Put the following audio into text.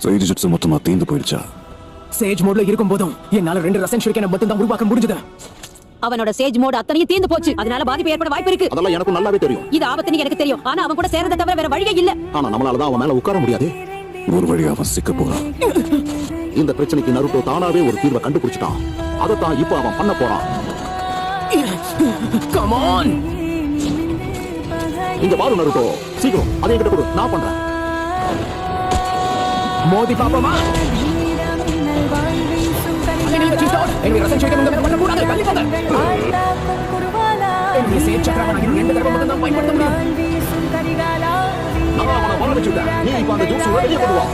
Sage jutsu மொத்தமா தீந்து போயிடுச்சா? சேஜ் மோட்ல இருக்கும் போதும் என்னால 2 ரசன் ஷுரிக்கனை மட்டும் தான் உருவாக்க முடிஞ்சது. அவனோட சேஜ் மோட் அத்தனையும் தீந்து போச்சு. அதனால பாதிப்பு ஏற்பட வாய்ப்பு இருக்கு. அதெல்லாம் எனக்கு நல்லாவே தெரியும். இது ஆபத்துன்னு எனக்கு தெரியும். ஆனா அவன் கூட சேரத தவிர வேற வழியே இல்ல. ஆனா நம்மளால தான் அவன் மேல உட்கார முடியாது. ஒரு வழியா அவன் சிக்க போறான். இந்த பிரச்சனைக்கு நருட்டோ தானாவே ஒரு தீர்வை கண்டுபிடிச்சிட்டான். அதைத்தான் இப்போ அவன் பண்ண போறான். கம் ஆன், இங்க பாரு நருட்டோ, சீக்கிரம் அதை என்கிட்ட கொடு, நான் பண்றேன். மோதி பாப்போமா? என்னுடைய ரசன் ஷுரிக்கன் உங்க மேல பண்ண கூடாது. கண்டிப்பாக என்னுடைய சேஜ் சக்கரவனை 2 தடவை மட்டும் தான் பயன்படுத்த முடியும். நான் அவனை வர வச்சுட்டேன். நீ இப்ப அந்த ஜூஸ் வெளியே கொண்டு வா.